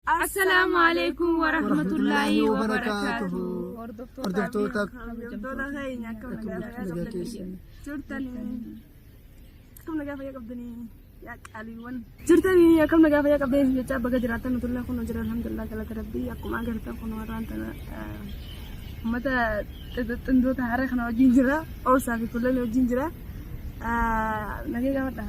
السلام عليكم ورحمة الله وبركاته. Hordoftoota keenya akkam nagaa fayyaa qabdanii yaa qaaliiwwan jirtanii akkam nagaa fayyaa qabdanii jecha baga jiraatan nutulla kun jira alhamdulillah galata rabbii akkuma agartan kun warraan tana ummata xindoota haaraa kana wajjin jira oosaa fi kullee wajjin jira nagee gaafadha.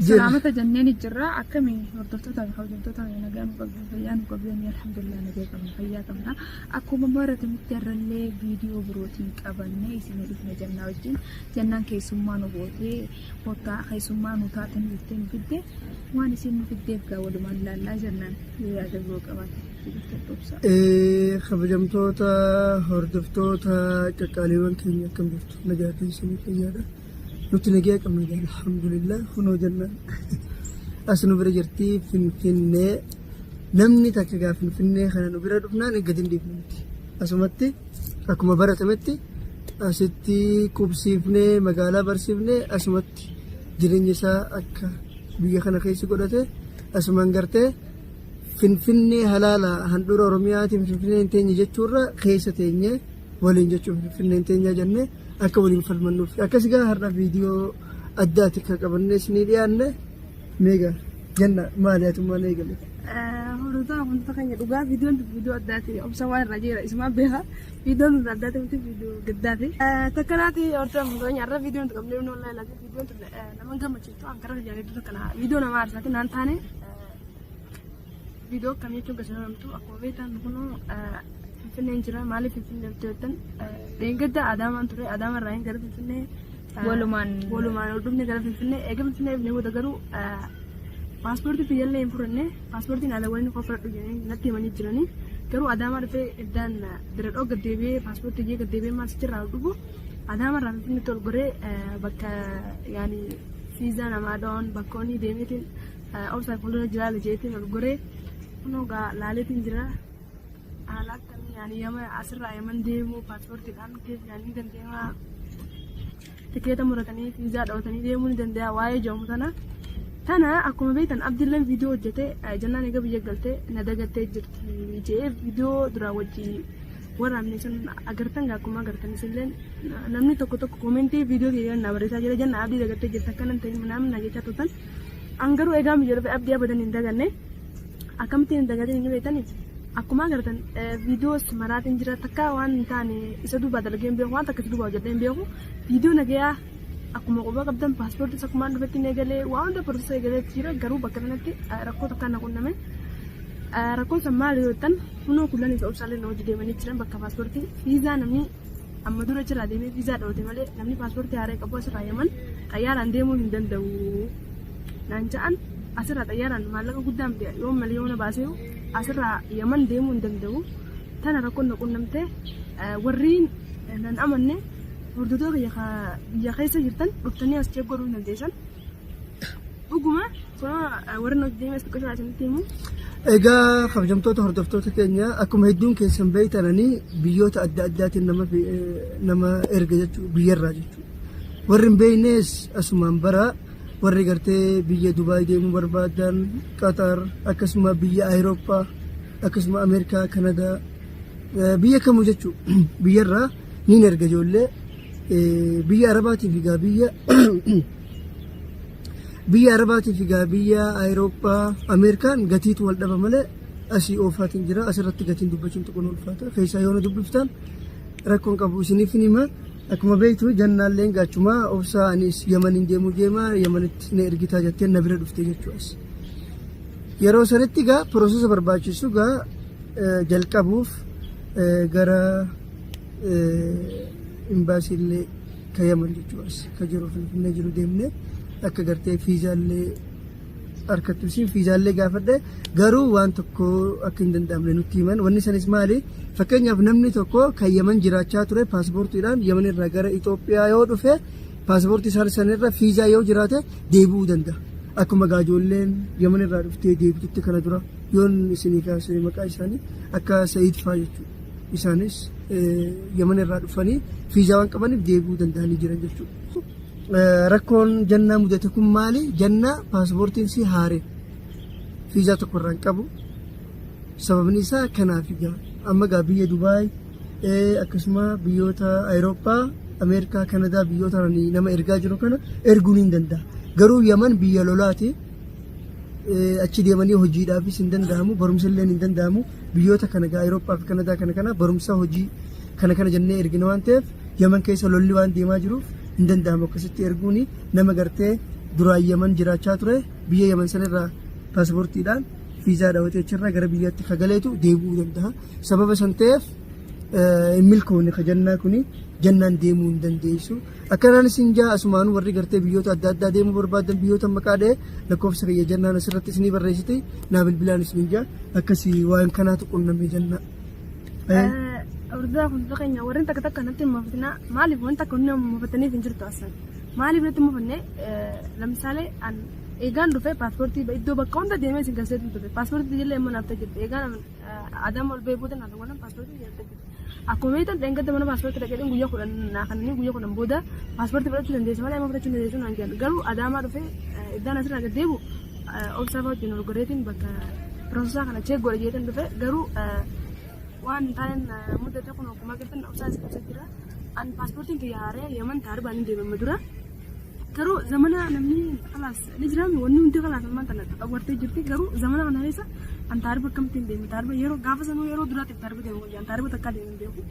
Salaamata janneen jirra akkami hordoftoota fi hawwattoota nagaan fayyaa nu qabdanii alhamdulillah nagee qabna fayyaa qabna akkuma baratanitti irrallee viidiyoo birootiin qabannee isin dhufne jannaa wajjin jannaan keessummaa nu gootee waggaa keessummaa nu taatan jettee nu fidde waan isin nu fiddeef gaa walumaan laallaa jannaan yaada biroo qabaate kabajamtoota hordoftoota qaqqaaliiwwan keenya akkam jirtu nagaa keessanii fayyaadha. Nuti nagaa qabna alhamdulillah kunoo jannaan as nu bira jirti Finfinnee namni takka gaa Finfinnee kana nu bira dhufnaan gadi hin dhiifne miti asumatti akkuma baratametti asitti qubsiifnee magaalaa barsiifnee asumatti jireenya isaa akka biyya kana keessa godhate asumaan gartee Finfinnee halaala handhuura Oromiyaatiin Finfinnee hin teenye jechuurra keessa teenye waliin jechuun Finfinnee hin teenye jennee akka waliin falmannuuf akkasii gaa har'a viidiyoo addaati kan qabannee isinii dhiyaanne meegaa janna maaliyatummaan eegale. Hordoftoota amantoota keenya dhugaa viidiyoon addaati obsa waan irraa jira isumaan beeka viidiyoon addaati miti viidiyoo gaddaati. Takkanaati hordoftoota keenya har'a viidiyoon qabnee nu ilaalaa viidiyoon nama gammachiistu ankara jaalladhu kana viidiyoo nama aarsaati naan taane viidiyoo akkamii jechuun gasanamtu akkuma beektan kunoo Finfinnee jira maaliif Finfinnee jettan deengada Adaamaan ture Adaamarraa hin gara Finfinnee walumaan ol dhufne gara Finfinnee eega Finfinnee dhufne booda garuu paaspoortii biyyallee hin furanne paaspoortiin haala waliin qofadhu jedhanii natti himanii jiranii garuu Adaamaa dhufee iddaan bira dhoo gaddeebi'ee paaspoortii jee gaddeebi'ee maal sichirraa dhufu Adaamarraa Finfinneetti ol goree bakka yaani fiizaa namaa dhawaan bakkoonni deemeetiin obsaa fuuldura jiraala jeetiin ol goree kunoo laaleetiin jira haala akkamii yaani yama asirraa yaman deemuu paaspoortiidhaan keessa yaani dandeemaa tikeeta muratanii fiizaa dhawatanii deemuu ni danda'a waa'ee jedhamu tana akkuma beektan Abdilleen viidiyoo hojjetee jannaan eega biyya galtee na dagattee jirti jee viidiyoo duraa wajjii waraabne sun agartan akkuma agartanis illee namni tokko koomentii viidiyoo keenya na barreessaa jira janna abdii dagattee jirti akkanan ta'in naamni na jechaa tutan angaruu eegaa miyyoo dhufe abdii abadan hin daganne akkamittiin hin dagatin hin beektanii akkuma agartan viidiyoos maraatiin jira takka waan hin taane isa duubaa dalagee hin beeku waan takka isa duubaa hojjetee hin beeku viidiyoo nagayaa akkuma quba qabdan paaspoortii isa kumaan dhufetti hin eegalee waan hunda proosesa eegalee jira garuu bakka kanatti rakkoo takka na qunname rakkoon san maali yoo jettan kunoo kullan isa obsaalee na hojii deemanii jiran bakka paaspoortii fiizaa namni amma dura jira deemee fiizaa dhawate malee namni paaspoortii haaraa qabu asirraa yaman xayyaaraan deemuu hin danda'u naan ja'an asirraa xayyaaraan maallaqa guddaan yoo malee yoo na baasee asirraa yaman deemuu hin danda'u tana rakkoon na qunnamtee warri nan amanne hordoftoota biyya keessa jirtan dhuftanii as cheek godhuu hin dandeessan dhuguma warri na hojii deemee as xiqqoo shawaa isinitti himu. Egaa kabajamtoota hordoftoota keenya akkuma hedduun keessan beektananii biyyoota adda addaatiin nama erga jechuudha biyyarraa jechuudha warri hin beeknes asumaan bara warri gartee biyya Dubaay deemuu barbaadan Qatar akkasuma biyya Awurooppaa akkasuma Ameerikaa Kanadaa biyya kamuu jechuudha biyyarraa niin erga ijoollee biyya Arabaatiif egaa biyya Arabaatiif egaa biyya Awurooppaa Ameerikaan gatiitu wal dhaba malee asii oofaatiin jira asirratti gatiin dubbachuun xiqqoon ulfaata keessaa yoo na dubbiftan rakkoon qabu isiniif hima. Akkuma beektu jannaalleen gaachuma obsaa anis Yamaniin deemuu deema Yamanitti na ergitaa jettee na bira dhufte jechuudha. Yeroo sanitti gaa piroosesa barbaachisu gaa jalqabuuf gara imbaasiillee ka Yaman jechuudha ka jiru Finfinnee jiru deemnee akka gartee fiizaallee harkattuusiin fiizaallee gaafadhe garuu waan tokko akka hin danda'amne nutti himan wanni sanis maali fakkeenyaaf namni tokko kan Yaman jiraachaa ture paaspoortiidhaan Yaman irraa gara Itoophiyaa yoo dhufe paaspoortii sanirra fiizaa yoo jiraate deebi'uu danda'a akkuma gaajoolleen Yaman irraa dhuftee deebitutti kana dura yoon isinii kaasee maqaa isaanii akka Sa'iid fa'aa jechuudha isaanis Yaman irraa dhufanii fiizaa waan qabaniif deebi'uu danda'anii jiran jechuudha. Rakkoon jannaa mudate kun maali? Jannaa paaspoortiin si haare fiizaa tokko irraa hin qabu sababni isaa kanaaf ijaa amma gaa biyya Dubaay akkasuma biyyoota Awurooppaa Ameerikaa Kanadaa biyyoota nama ergaa jiru kana erguun hin danda'a garuu Yaman biyya lolaati achi deemanii hojiidhaafis hin danda'amu barumsa illee hin danda'amu biyyoota kana gaa Awurooppaa fi Kanadaa kana barumsa hojii kana jennee ergina waan ta'eef Yaman keessa lolli waan deemaa jiruuf hin danda'amu akkasitti erguuni nama gartee duraan Yaman jiraachaa ture biyya Yaman sanarraa paaspoortiidhaan viizaa daawwatee achirraa gara biyyaatti kagaleetu deebi'uu danda'a sababa san ta'eef milkoonni jannaa kuni jannaan deemuu hin dandeessu akkanaan isin jaa asumaan warri gartee biyyoota adda addaa deemuu barbaadan biyyoota maqaa dha'ee lakkoofsa kiyya jannaan asirratti isinii barreessite naa bilbilaan isin jaa akkasii waan kanaatu qunnamee jannaa. Urdaa kun keenya warreen takka natti mafatina maaliif wanta akka inni mafataniif hin jirtu asan maaliif natti mafanne lamsaalee an eegaan dhufe paaspoortii iddoo bakka hunda deemee isin galseetu dhufe paaspoortii illee immoo naaf tajjirte eegaan adam ol bee booda naaf waan paaspoortii jedhate akkuma meetan dheengadda mana paaspoortii dhaqee guyyaa 10 naa kananii guyyaa 10 booda paaspoortii fudhachuu dandeessa malee amma fudhachuu dandeessu naan jedhan garuu adaamaa dhufe iddaan asirraa gad deebu obsaafa wajjin ol godheetiin bakka piroosesaa kana cheek godhe jeetan dhufe garuu waan taa'een mudate kun akkuma agartan obsaa isa jira an paaspoortiin kiyya haaree Yaman taarbaan hin deemamma dura garuu zamana namni khalaas ni jiraami wanni hundi khalaas ammaan tana wartee jirti garuu zamana kana keessa an taarba akkamittiin deemu taarba yeroo gaafa sanuu yeroo duraatiif taarba deemu an taarba takka deemu beeku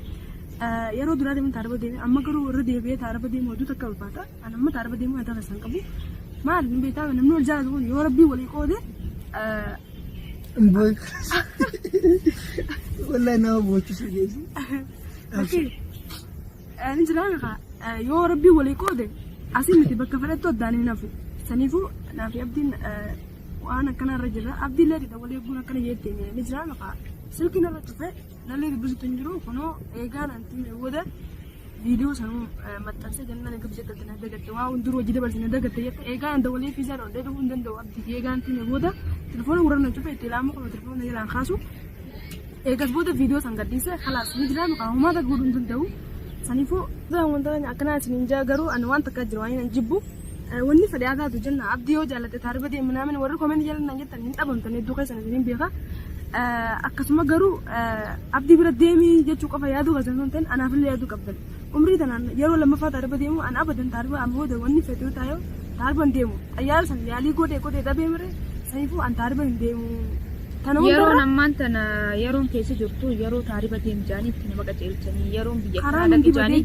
yeroo duraatiif taarba deeme amma garuu irra deebi'ee taarba deemu oduu takka ulfaata an amma taarba deemu haa taasisan qabu maal hin beektaa namni wal jaalatu kun yoo rabbii walii qoode wallahi nama boochisuu jeesu. Ni jiraami kaa yoo rabbii walii qoode asii miti bakka fedhattu addaan hin hafu saniifuu naafi abdiin waan akkana irra jira abdiin leedidha walii eeguun akkana jettee ni jiraami kaa silkiin irra cufe nallee dubbisutu hin jiru kunoo eegaan antiin booda viidiyoo sanuu maxxansee jennaan eega bishatti na dagatte waa hundur hojii dabarsine dagatte jette eegaan anda walii fiisaa dha dhufuu hin danda'u abdii eegaan antiin booda telefoona warra cufe itti ilaamu kun telefoona jalaan kaasu eegas booda viidiyoo san gadhiise khalaas ni jiraami kaa humaata godhuu hin danda'u saniifuu wanta akkanaa isin hin jaa garuu ani waan takka jiru waan hin jibbu wanni fedhe aadaatu jenna abdii yoo jaallate taarifa deemu naamin warri koomenti jaalatan jettan hin dhabamtan hedduu keessan isin hin beeka akkasuma garuu abdii bira deemii jechuu qofa yaaduu keessan sun ta'in anaafillee yaaduu qabdan umrii tanaan yeroo lammaffaa taarifa deemu an abadan taarifa amma hooda wanni fedhe yoo taayoo taarifa hin deemu xayyaara san yaalii godhee dhabee mire saniifuu an taarifa hin deemu. Yeroon ammaan tana yeroon keessa jirtu yeroo taarifa deemjanii itti nama qaceelchanii yeroon biyya kanaa dhaqanii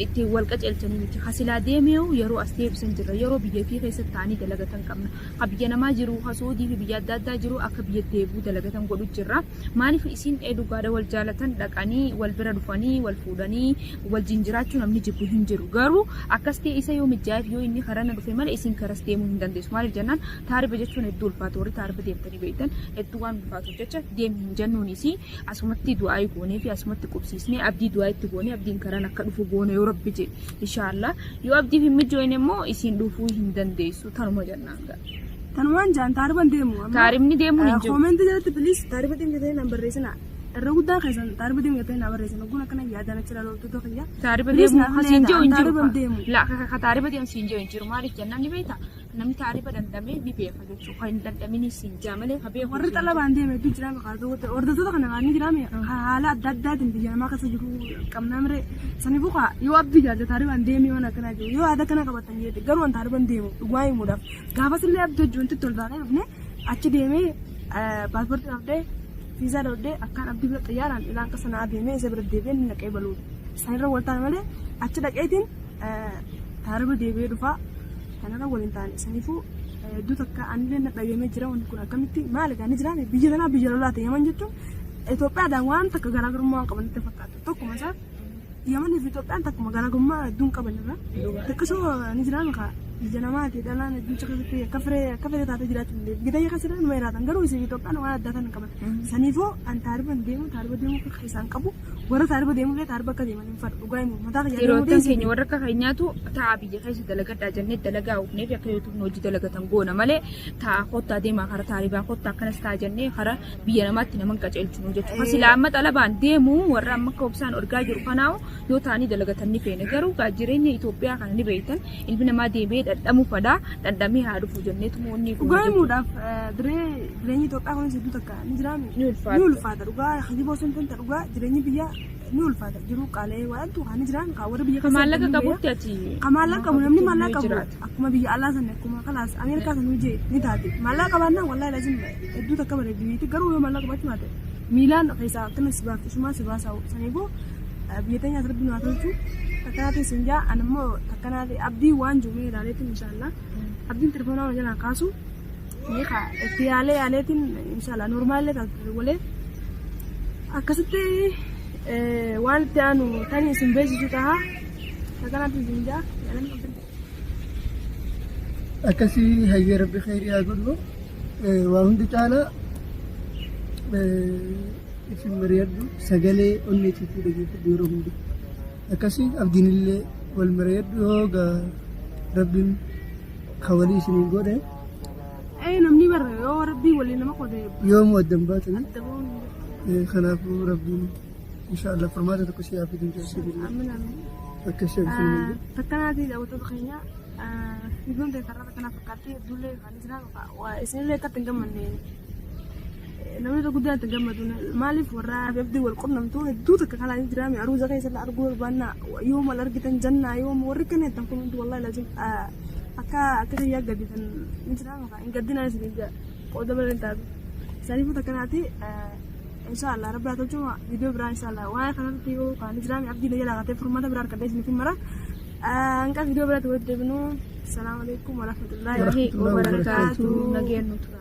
itti wal qaceelchanii miti hasilaa deemee yeroo as deebisan jirra yeroo biyya fi keessatti ta'anii dalagatan qabna ha biyya namaa jiru ha soodii fi biyya adda addaa jiru akka biyya deebuu dalagatan godhu jirra maaliif isin dhugaadha wal jaalatan dhaqanii wal bira dhufanii wal fuudhanii wal jinjiraachuu namni jibbu hin jiru garuu akkas ta'e isa yoo mijaa'eef yoo inni karana dhufe malee isin karas deemuu hin dandeessu maaliif jennaan taarifa jechuun hedduu ulfaatu warri taarifa deemtanii beektan hedduu waan ulfaatu jecha deemni hin jennuunis asumatti du'aa goonee fi asumatti qubsiisnee abdii du'aa itti goonee abdiin karaan akka dhufu goone yoo rabbi jedhe inshaallah yoo abdiif hin mijoone immoo isin dhufuu hin dandeessu tanuma jennaan ga'a. Tanumaan jaan taarifa deemu. Taarifni deemuu hin jiru. Koomenti jalatti bilis taarifa deemu jedhee nan barreessina. Irra guddaa keessan taarifa deemu jedhee nan barreessina. Kun akkana yaadaan achi ilaaluu tokko taarifa deemu hasiin jiru hin jiru. La taarifa deemu siin jiru hin jiru maaliif jennaan ni beektaa. Namni taarifa dandamee ni beeka jechuudha. Kan hin dandamin siin jaa malee habee warri xalabaan deeme hedduu jiraame kaasuu hordoftoota kana kan ni jiraame haala adda addaatiin biyya namaa keessa jiru qabnaa mire saniifuu kaa yoo abdii jaalte taarifaan deemee waan akkanaa jiru yoo aada kana qabatan jedhe garuu waan taarifaan deemu dhugaa himuudhaaf gaafas illee abdii hojii wanti tolfaanee dhufne achi deemee paaspoortii dhabdee viizaa dhabdee akkaan abdii bira xiyyaaraan ilaan qasanaa deemee isa bira deebi'ee ni naqee baluu sanirra wal taane malee achi dhaqeetiin taarifa deebi'ee dhufaa. Kanarra waliin taane saniifuu hedduu takka anillee dhagahee jira wanti kun akkamitti maali kan jiraame biyya tanaa biyya lolaate Yaman jechuun Itoophiyaadhaan waan takka garaagarummaa waan qaban itti fakkaatu tokkuma isaa Yamanii fi Itoophiyaan takkuma garaagarummaa hedduun qaban irra takkasoo ni jiraame kaa biyya namaati dhalaan hedduu caqasutti akka firee taatee jiraachuu dandeenye gidayya kasirra numa jiraatan garuu isin Itoophiyaan waan addaa tan qaban saniifuu an taarifa deemu akka isaan qabu warra taarifa deemullee taarifa akka deeman hin fadhu dhugaa himu mataa kiyyaa yerootan keenya warra akka keenyaatu ta'a biyya keessa dalagadhaa jennee dalagaa ufnee fi akka yuutuubni hojii dalagatan goona malee ta'a kottaa deemaa kara taarifaa kottaa akkanas ta'a jennee kara biyya namaatti naman qaceelchinu jechuudha. Silaa amma xalabaan deemu warra amma akka obsaan argaa jiru kanaawu yoo ta'anii dalagatan ni feene garuu jireenya Itoophiyaa kana ni beektan ilmi namaa deemee dadhamu fada dadhamee haa dhufu jenneetu moonni dhugaa himuudhaaf jireenyi Itoophiyaa kunis hedduu takka ni jiraami ni ulfaata dhugaa hajii bosoon tanta dhugaa jireenyi biyya ni ulfaata jiru qaalee waantu haa ni jiraan kaa warra biyya keessa maallaqa qabutti ati maallaqa qabu namni maallaqa qabu akkuma biyya alaa sana akkuma kalaas Ameerikaa sana hojii ni taate maallaqa qabaannaan wallaahi lazim hedduu takka bareedu biyyatti garuu yoo maallaqa qabaachuu baate miilaan keessaa akkana si baaftu shumaa si baasaa saniifuu biyya teenya asirratti nu haa tolchu takkanaati sinjaa anammoo takkanaati abdii waan juumee ilaaleetiin inshaallah abdiin telefoonaa wal jalaa kaasu ni kaa itti yaaleetiin inshaallah normaallee taasisu walee akkasitti waan itti aanu tani isin beeksisu ta'a takkanaati sinjaa yaalamni akkasii hayyee rabbi khayrii haa godhu waa hundi caalaa isin mari'adhu sagalee onneetiifi dhageeffadhu yeroo hundi akkasii abdiinillee wal mari'adhu yoo rabbiin hawalii isiniin godhe namni barre yoo rabbii waliin nama qode yoo mu'addan baatan kanaafuu rabbiin inshaallah furmaata tokko si yaafii dinjaa akkasii takkanaati daawwattoota keenya videoon ta'e karraa takkanaa fakkaatee hedduullee kan jiran isinillee akkatti hin gammanne namni tokko guddaa itti gammadu maaliif warra abdii wal qunnamtu hedduu takka kalaa ni jiraami aruuza keessa arguu barbaanna yoo mal argitan jannaa yoo warri kan hedduu kun hundi wallahi lazim akka kiyyaa gadditan ni jiraama hin gaddinaa isin qooda baleen taatu saniifuu takkanaati inshaallah rabbi tolchuma video biraa inshaallah waa'ee kanatti yoo kan jiraami abdii na jalaa gatee furmaata biraa argadee isiniif mara hanqa video biraatti walitti deebinu. Assalamu alaikum warahmatullahi wabarakatuh. Nageenyu tura.